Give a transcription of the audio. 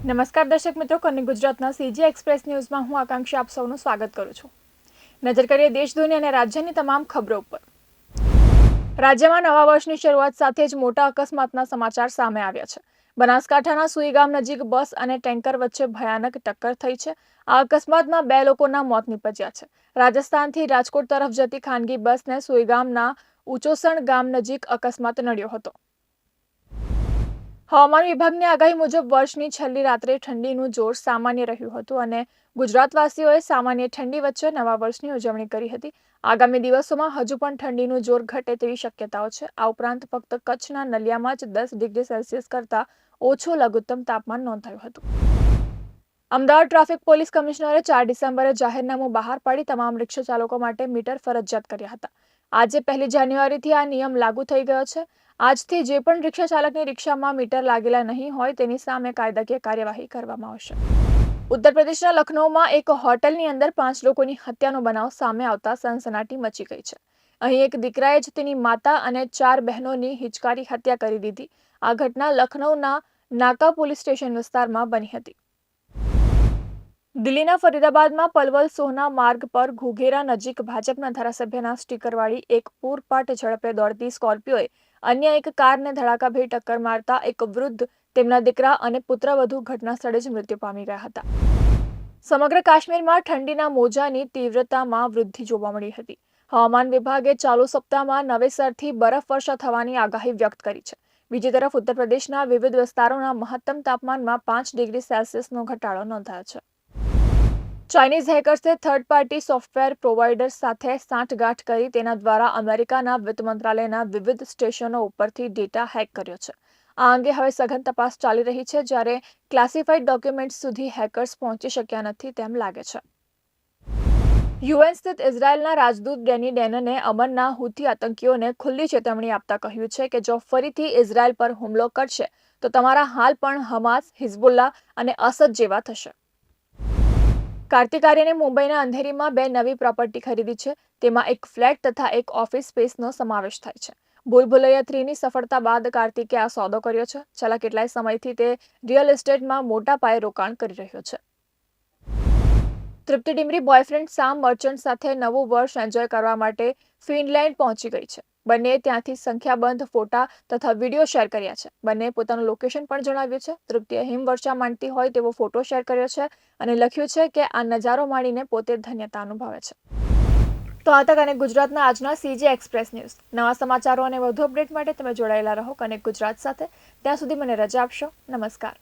નમસ્કાર દર્શક મિત્રો, કનેક્ટ ગુજરાતના સીજી એક્સપ્રેસ ન્યૂઝમાં હું આકાંક્ષી આપ સૌનું સ્વાગત કરું છું। નજર કરીએ દેશ દુનિયા અને રાજ્યની તમામ ખબરો પર। રાજ્યમાં નવા વર્ષની શરૂઆત સાથે જ મોટા અકસ્માતના સમાચાર સામે આવ્યા છે। બનાસકાંઠાના સુઈ ગામ નજીક બસ અને ટેન્કર વચ્ચે ભયાનક ટક્કર થઈ છે। આ અકસ્માતમાં 2 લોકોના મોત નીપજ્યા છે। રાજસ્થાનથી રાજકોટ તરફ જતી ખાનગી બસને સુઈ ગામના ઉચોસણ ગામ નજીક અકસ્માત નડ્યો હતો। હવામાન વિભાગની આગાહી મુજબ વર્ષની છેલ્લી રાત્રે ઠંડીનું જોર સામાન્ય રહ્યું હતું અને ગુજરાતવાસીઓએ સામાન્ય ઠંડી વચ્ચે નવા વર્ષની ઉજવણી કરી હતી। આગામી દિવસોમાં હજુ પણ ઠંડીનું જોર ઘટે તેવી શક્યતાઓ છે। આ ઉપરાંત ફક્ત કચ્છના નલિયામાં જ 10 ડિગ્રી સેલ્સિયસ કરતાં ઓછું લઘુત્તમ તાપમાન નોંધાયું હતું। અમદાવાદ ટ્રાફિક પોલીસ કમિશનરે 4 ડિસેમ્બરે જાહેરનામું બહાર પાડી તમામ રિક્ષા ચાલકો માટે મીટર ફરજિયાત કર્યા હતા। આજે 1 જાન્યુઆરીથી આ નિયમ લાગુ થઈ ગયો છે। આજથી જે પણ રિક્ષા ચાલકની રિક્ષામાં મીટર લાગેલા નહીં હોય તેની સામે કાયદાકીય કાર્યવાહી કરવામાં આવશે। ઉત્તર પ્રદેશના લખનૌમાં એક હોટલની અંદર 5 લોકોની હત્યાનો બનાવ સામે આવતા સનસનાટી મચી ગઈ છે। અહીં એક દીકરાએ જ તેની માતા અને 4 બહેનોની હિચકારી હત્યા કરી દીધી। આ ઘટના લખનૌના નાકા પોલીસ સ્ટેશન વિસ્તારમાં બની હતી। દિલ્હીના ફરીદાબાદમાં પલવલ સોહના માર્ગ પર ઘુઘેરા નજીક ભાજપના ધારાસભ્યના સ્ટીકરવાળી એક પૂરપાટ ઝડપે દોડતી સ્કોર્પિયોએ અન્ય એક કારને ધડાકાભેર ટક્કર મારતા એક વૃદ્ધ, તેમના દીકરા અને પુત્રવધુ ઘટના સ્થળે જ મૃત્યુ પામી ગયા હતા। સમગ્ર કાશ્મીરમાં ઠંડીના મોજાની તીવ્રતામાં વૃદ્ધિ જોવા મળી હતી। હવામાન વિભાગે ચાલુ સપ્તાહમાં નવેસરથી બરફવર્ષા થવાની આગાહી વ્યક્ત કરી છે। બીજી તરફ ઉત્તર પ્રદેશના વિવિધ વિસ્તારોના મહત્તમ તાપમાનમાં 5 ડિગ્રી સેલ્સિયસનો ઘટાડો નોંધાયો છે। ચાઇનીઝ હેકર્સે થર્ડ પાર્ટી સોફ્ટવેર પ્રોવાઇડર્સ સાથે સાંઠગાંઠ કરી તેના દ્વારા અમેરિકાના વિત્ત મંત્રાલયના વિવિધ સ્ટેશનો ઉપરથી ડેટા હેક કર્યો છે। આ અંગે હવે સઘન તપાસ ચાલી રહી છે, જ્યારે ક્લાસિફાઈડ ડોક્યુમેન્ટ્સ સુધી હેકર્સ પહોંચી શક્યા નથી તેમ લાગે છે। યુએન સ્થિત ઇઝરાયેલના રાજદૂત ડેની ડેનને અમનના હુથી આતંકીઓને ખુલ્લી ચેતવણી આપતા કહ્યું છે કે જો ફરીથી ઇઝરાયેલ પર હુમલો કરશે તો તમારા હાલ પણ હમાસ, હિઝબુલ્લા અને અસદ જેવા થશે। કાર્તિક આર્યને મુંબઈના અંધેરીમાં 2 નવી પ્રોપર્ટી ખરીદી છે। તેમાં એક ફ્લેટ તથા એક ઓફિસ સ્પેસનો સમાવેશ થાય છે। ભૂલ ભુલૈયા 3ની સફળતા બાદ કાર્તિકે આ સોદો કર્યો છે। છેલ્લા કેટલાય સમયથી તે રિયલ એસ્ટેટમાં મોટા પાયે રોકાણ કરી રહ્યો છે। તૃપ્તિ ડિમરી બોયફ્રેન્ડ સામ મર્ચન્ટ સાથે નવું વર્ષ એન્જોય કરવા માટે ફિનલેન્ડ પહોંચી ગઈ છે। બંનેએ ત્યાંથી સંખ્યાબંધ ફોટા તથા વિડીયો શેર કર્યા છે। બંનેએ પોતાનું લોકેશન પણ જણાવ્યું છે। તૃપ્તિએ હિમવર્ષા માણતી હોય તેવો ફોટો શેર કર્યો છે અને લખ્યું છે કે આ નજારો માણીને પોતે ધન્યતા અનુભવે છે। તો આ હતા કનેક્ટ ગુજરાતના આજના સીજી એક્સપ્રેસ ન્યૂઝ। નવા સમાચારો અને વધુ અપડેટ માટે તમે જોડાયેલા રહો કનેક્ટ ગુજરાત સાથે। ત્યાં સુધી મને રજા આપશો। નમસ્કાર।